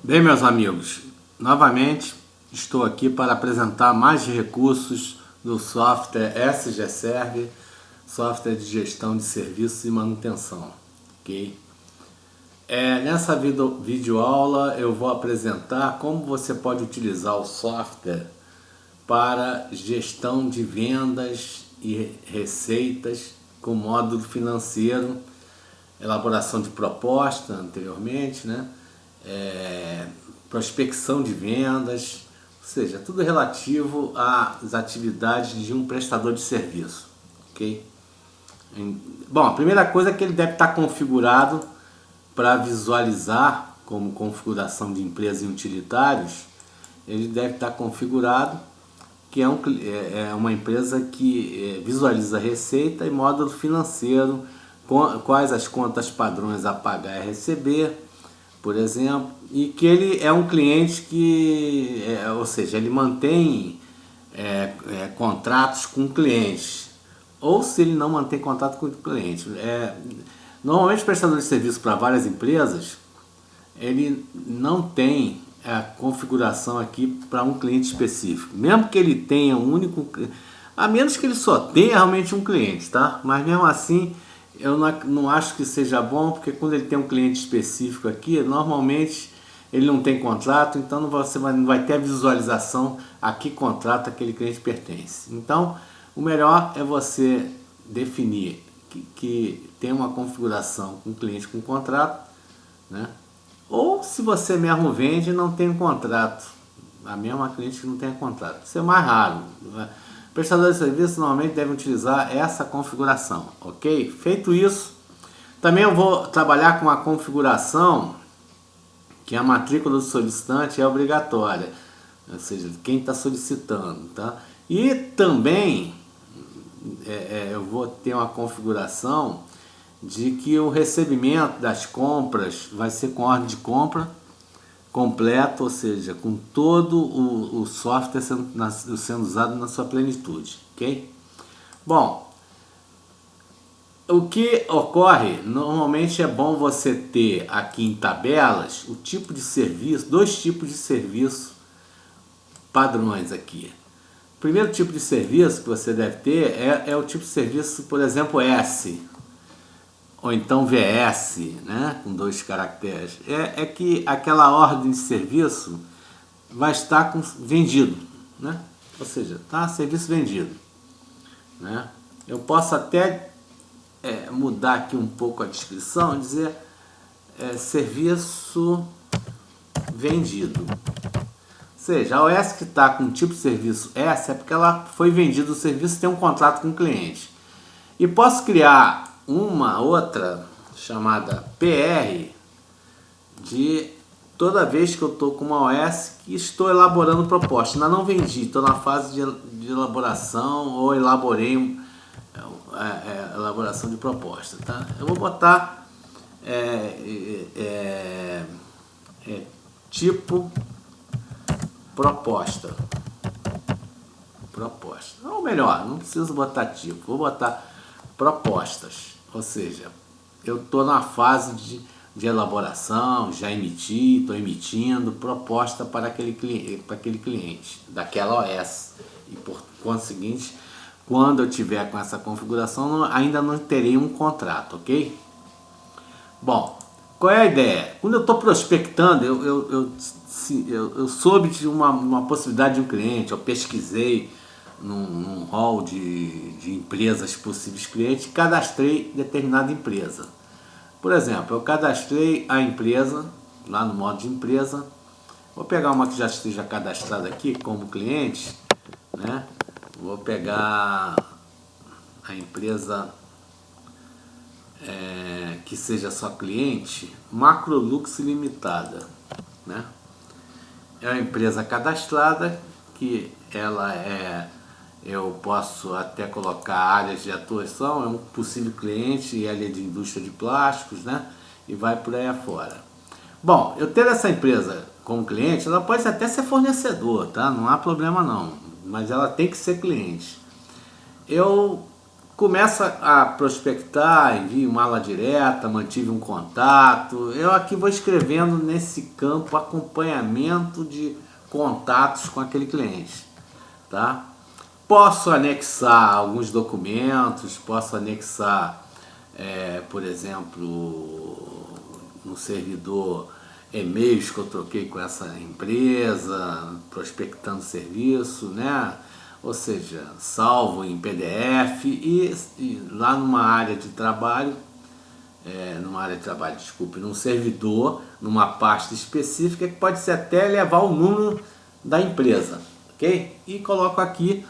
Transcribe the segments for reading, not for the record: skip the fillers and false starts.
Bem, meus amigos, novamente estou aqui para apresentar mais recursos do software SGServe, software de gestão de serviços e manutenção, ok? Nessa videoaula eu vou apresentar como você pode utilizar o software para gestão de vendas e receitas com módulo financeiro, elaboração de proposta anteriormente, né? Prospecção de vendas, ou seja, tudo relativo às atividades de um prestador de serviço, ok? Bom, a primeira coisa é que ele deve estar configurado para visualizar como configuração de empresas e utilitários. Ele deve estar configurado que é uma empresa que visualiza receita e módulo financeiro, quais as contas padrões a pagar e a receber, por exemplo, e que ele é um cliente que, ou seja, ele mantém contratos com clientes, ou se ele não mantém contato com o cliente. Normalmente o prestador de serviço para várias empresas, ele não tem a configuração aqui para um cliente específico, mesmo que ele tenha um único, a menos que ele só tenha realmente um cliente, tá? Mas mesmo assim, eu não acho que seja bom, porque quando ele tem um cliente específico aqui, normalmente ele não tem contrato, então você não vai ter a visualização a que contrato aquele cliente pertence. Então, o melhor é você definir que tem uma configuração com cliente com contrato, né? Ou se você mesmo vende e não tem um contrato, a mesma cliente que não tem contrato. Isso é mais raro, né? Prestadores de serviço normalmente devem utilizar essa configuração, ok? Feito isso, também eu vou trabalhar com a configuração que a matrícula do solicitante é obrigatória, ou seja, quem está solicitando, tá? E também eu vou ter uma configuração de que o recebimento das compras vai ser com ordem de compra completo, ou seja, com todo o software sendo usado na sua plenitude, ok? Bom, o que ocorre, normalmente é bom você ter aqui em tabelas o tipo de serviço, dois tipos de serviço padrões aqui. O primeiro tipo de serviço que você deve ter é o tipo de serviço, por exemplo, S, ou então VS, né, com dois caracteres. É que aquela ordem de serviço vai estar com vendido, né? Ou seja, tá serviço vendido, né? Eu posso até mudar aqui um pouco a descrição e dizer serviço vendido. Ou seja, a OS que está com o tipo de serviço S é porque ela foi vendida o serviço e tem um contrato com o cliente. E posso criar uma outra chamada PR de toda vez que eu estou com uma OS que estou elaborando proposta. Ainda não vendi, estou na fase de elaboração ou elaborei elaboração de proposta, tá? Eu vou botar tipo proposta. Ou melhor, não preciso botar tipo, vou botar propostas. Ou seja, eu estou na fase de elaboração, já emiti, estou emitindo proposta para aquele cliente, daquela OS. E por conseguinte, quando eu tiver com essa configuração, ainda não terei um contrato, ok? Bom, qual é a ideia? Quando eu estou prospectando, eu soube de uma possibilidade de um cliente, eu pesquisei num hall de empresas possíveis clientes, cadastrei determinada empresa. Por exemplo, eu cadastrei a empresa, lá no modo de empresa, vou pegar uma que já esteja cadastrada aqui como cliente, né? Vou pegar a empresa que seja só cliente, Macrolux Limitada, né? É uma empresa cadastrada que ela eu posso até colocar áreas de atuação, é um possível cliente e área de indústria de plásticos, né? E vai por aí afora. Bom, eu ter essa empresa como cliente, ela pode até ser fornecedor, tá? Não há problema não, mas ela tem que ser cliente. Eu começa a prospectar, envio mala direta, mantive um contato. Eu aqui vou escrevendo nesse campo acompanhamento de contatos com aquele cliente, tá? Posso anexar alguns documentos, posso anexar, por exemplo, no servidor, e-mails que eu troquei com essa empresa, prospectando serviço, né? Ou seja, salvo em PDF e lá numa área de trabalho, desculpe, num servidor, numa pasta específica que pode ser até levar o número da empresa, ok? E coloco aqui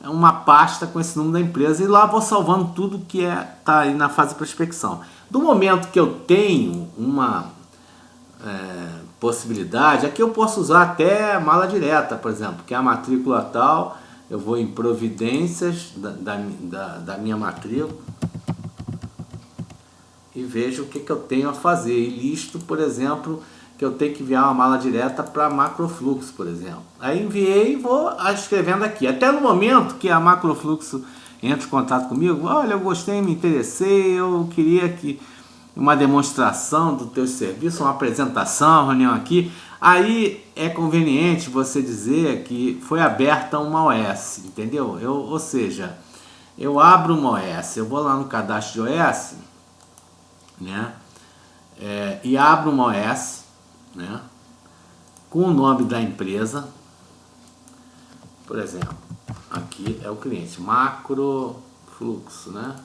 uma pasta com esse número da empresa e lá vou salvando tudo que tá aí na fase de prospecção. Do momento que eu tenho uma possibilidade, aqui eu posso usar até mala direta, por exemplo, que é a matrícula tal, eu vou em providências da minha matrícula e vejo o que eu tenho a fazer. E listo, por exemplo, que eu tenho que enviar uma mala direta para Macrofluxo, por exemplo. Aí enviei e vou escrevendo aqui. Até no momento que a Macrofluxo entra em contato comigo, olha, eu gostei, me interessei, eu queria que uma demonstração do teu serviço, uma apresentação, uma reunião aqui. Aí é conveniente você dizer que foi aberta uma OS, entendeu? Ou seja, eu abro uma OS, eu vou lá no cadastro de OS, né? E abro uma OS, né? Com o nome da empresa, por exemplo, aqui é o cliente, Macrofluxo, né?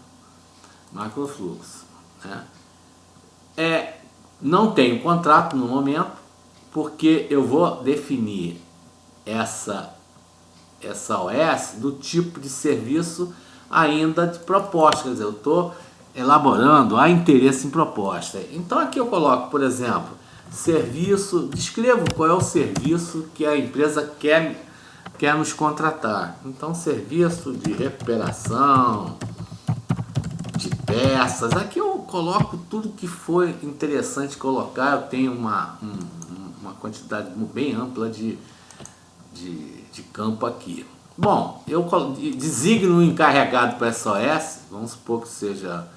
Macrofluxo, né? Não tenho contrato no momento, porque eu vou definir essa OS do tipo de serviço ainda de proposta, quer dizer, eu estou elaborando, há interesse em proposta. Então aqui eu coloco, por exemplo, serviço, descrevo qual é o serviço que a empresa quer nos contratar. Então, serviço de recuperação de peças, aqui eu coloco tudo que foi interessante colocar. Eu tenho uma quantidade bem ampla de campo aqui. Bom, eu designo um encarregado para essa OS, vamos supor que seja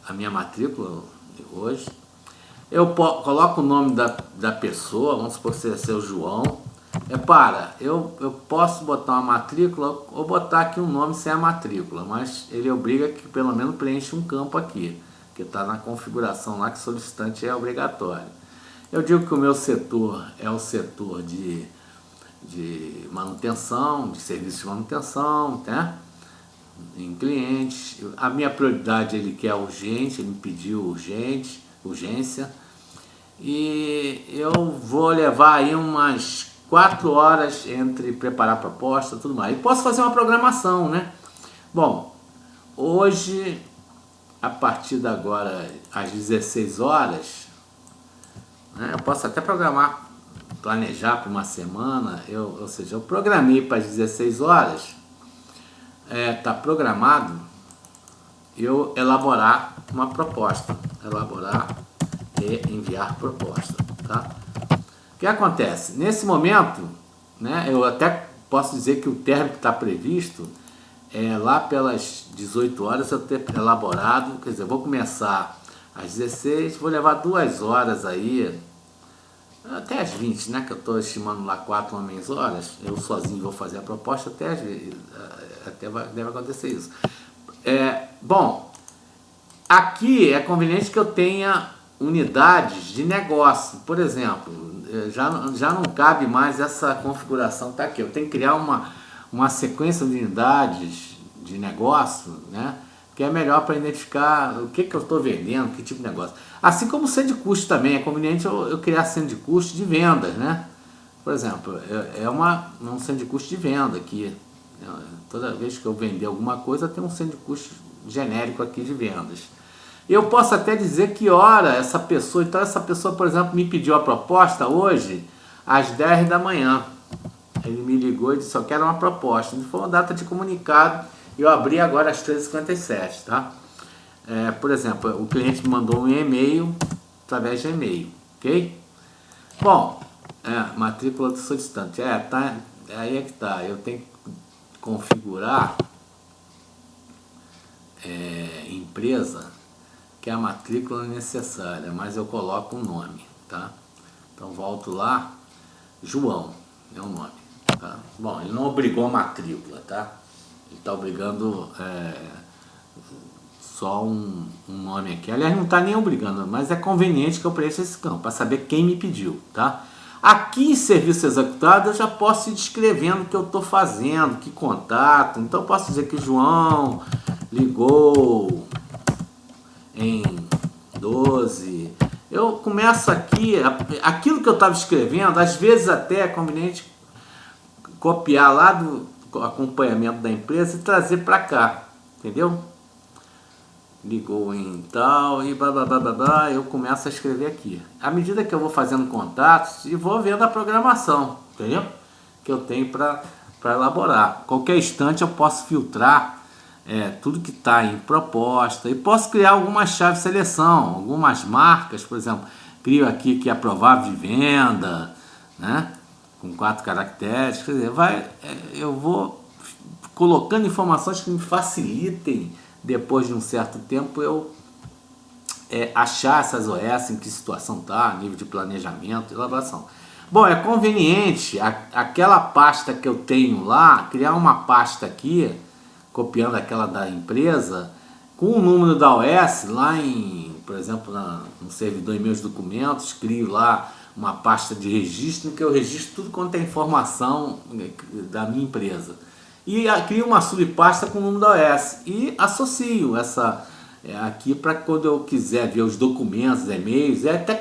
a minha matrícula de hoje. Eu coloco o nome da pessoa, vamos supor que seja o João. Eu posso botar uma matrícula ou botar aqui um nome sem a matrícula, mas ele obriga que pelo menos preencha um campo aqui, que está na configuração lá que solicitante é obrigatório. Eu digo que o meu setor é o setor de manutenção, de serviço de manutenção, né? Em clientes. A minha prioridade ele quer urgente, ele me pediu urgência. E eu vou levar aí umas 4 horas entre preparar a proposta e tudo mais. E posso fazer uma programação, né? Bom, hoje, a partir de agora, às 16 horas, né, eu posso até programar, planejar para uma semana, ou seja, eu programei para as 16 horas, tá programado eu elaborar uma proposta, elaborar e enviar proposta, tá? O que acontece? Nesse momento, né, eu até posso dizer que o término que está previsto é lá pelas 18 horas eu ter elaborado, quer dizer, eu vou começar às 16, vou levar 2 horas aí, até às 20, né, que eu estou estimando lá 4 homens horas, eu sozinho vou fazer a proposta até deve acontecer isso. Bom, aqui é conveniente que eu tenha unidades de negócio, por exemplo, já não cabe mais essa configuração, tá aqui, eu tenho que criar uma sequência de unidades de negócio, né, que é melhor para identificar o que eu estou vendendo, que tipo de negócio. Assim como o centro de custo também, é conveniente eu criar centro de custo de vendas, né, por exemplo, um centro de custo de venda aqui, toda vez que eu vender alguma coisa tem um centro de custo genérico aqui de vendas. Eu posso até dizer que hora essa pessoa, então essa pessoa, por exemplo, me pediu a proposta hoje às 10 da manhã. Ele me ligou e disse, eu quero uma proposta. Foi uma data de comunicado, eu abri agora às 13h57, tá? Por exemplo, o cliente me mandou um e-mail através de e-mail, ok? Bom, matrícula do solicitante, aí é que tá, eu tenho que configurar empresa, que é a matrícula necessária, mas eu coloco um nome, tá? Então volto lá, João é o nome, tá? Bom, ele não obrigou a matrícula, tá? Ele está obrigando só um nome aqui. Aliás, não está nem obrigando, mas é conveniente que eu preencha esse campo para saber quem me pediu, tá? Aqui em serviço executado eu já posso ir descrevendo o que eu estou fazendo, que contato. Então eu posso dizer que João ligou em 12. Eu começo aqui, aquilo que eu estava escrevendo, às vezes até é conveniente copiar lá do acompanhamento da empresa e trazer para cá, entendeu? Ligou em tal e blá blá blá blá blá, eu começo a escrever aqui. À medida que eu vou fazendo contatos e vou vendo a programação, entendeu? Que eu tenho para elaborar. Qualquer instante eu posso filtrar tudo que está em proposta e posso criar algumas chaves de seleção, algumas marcas, por exemplo, crio aqui que é provável de venda, né? Com 4 caracteres, quer dizer, eu vou colocando informações que me facilitem depois de um certo tempo eu achar essas OS, em que situação está, nível de planejamento, elaboração. Bom, é conveniente aquela pasta que eu tenho lá, criar uma pasta aqui, copiando aquela da empresa, com o número da OS, lá em, por exemplo, no servidor em meus documentos, crio lá uma pasta de registro, em que eu registro tudo quanto é informação da minha empresa. E crio uma subpasta com o número da OS e associo essa aqui para quando eu quiser ver os documentos, e-mails, até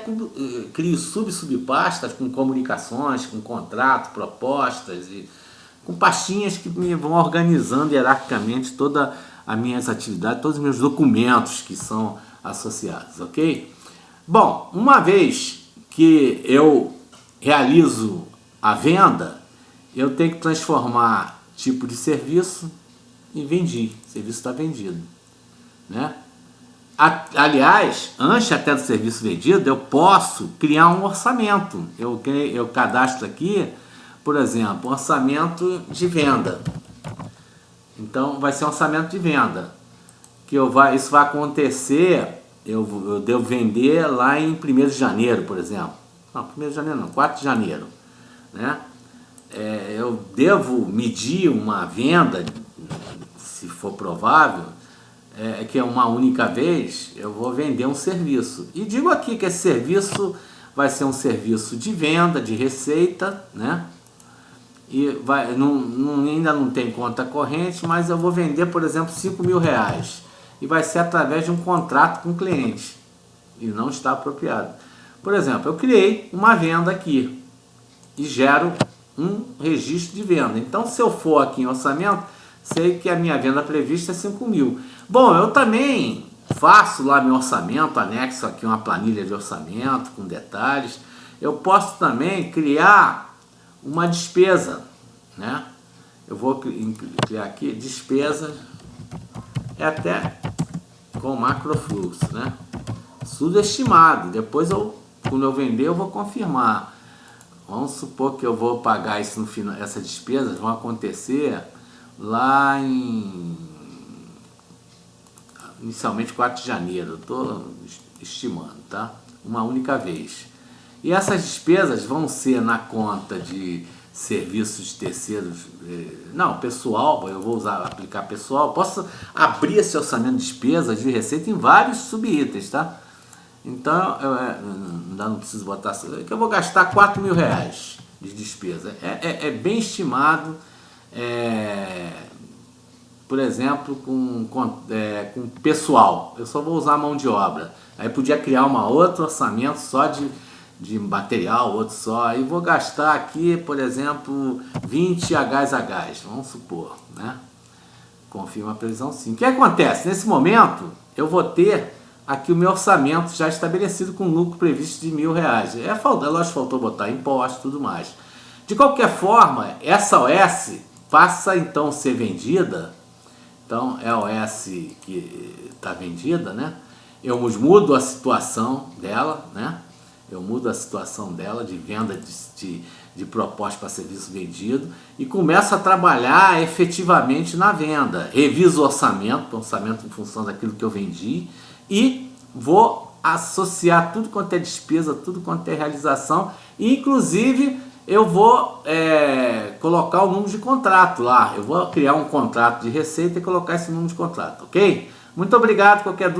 crio subpastas com comunicações, com contrato, propostas, e com pastinhas que me vão organizando hierarquicamente todas as minhas atividades, todos os meus documentos que são associados, ok? Bom, uma vez que eu realizo a venda, eu tenho que transformar tipo de serviço e vendi. O serviço está vendido, né? Aliás, antes até do serviço vendido, eu posso criar um orçamento. Eu cadastro aqui, por exemplo, orçamento de venda. Então, vai ser um orçamento de venda. Isso vai acontecer, eu devo vender lá em 1º de janeiro, por exemplo. Não, 1º de janeiro não, 4 de janeiro, né? Eu devo medir uma venda, se for provável, que é uma única vez, eu vou vender um serviço. E digo aqui que esse serviço vai ser um serviço de venda, de receita, né? E ainda não tem conta corrente, mas eu vou vender, por exemplo, R$5.000. E vai ser através de um contrato com o cliente. E não está apropriado. Por exemplo, eu criei uma venda aqui e gero um registro de venda. Então, se eu for aqui em orçamento, sei que a minha venda prevista é 5.000. Bom, eu também faço lá meu orçamento, anexo aqui uma planilha de orçamento com detalhes. Eu posso também criar uma despesa, né? Eu vou criar aqui despesa, até com macrofluxo, né? Tudo estimado. Depois quando eu vender, eu vou confirmar. Vamos supor que eu vou pagar isso no final. Essas despesas vão acontecer lá inicialmente 4 de janeiro. Estou estimando, tá? Uma única vez. E essas despesas vão ser na conta de serviços terceiros, não, pessoal, eu vou aplicar pessoal, posso abrir esse orçamento de despesas de receita em vários subitens, tá? Então, não preciso botar, que eu vou gastar R$4.000 de despesa, é bem estimado, por exemplo, com pessoal, eu só vou usar mão de obra, aí podia criar outro orçamento só de material, outro só, aí vou gastar aqui, por exemplo, 20 HH, vamos supor, né? Confirma a previsão sim. O que acontece? Nesse momento, eu vou ter aqui o meu orçamento já estabelecido com lucro previsto de R$1.000. Lógico, faltou botar imposto e tudo mais. De qualquer forma, essa OS passa então a ser vendida, então é a OS que está vendida, né? Eu mudo a situação dela, né? eu mudo a situação dela de venda de proposta para serviço vendido e começo a trabalhar efetivamente na venda. Reviso o orçamento em função daquilo que eu vendi e vou associar tudo quanto é despesa, tudo quanto é realização, e inclusive eu vou colocar o número de contrato lá, eu vou criar um contrato de receita e colocar esse número de contrato, ok? Muito obrigado, qualquer dúvida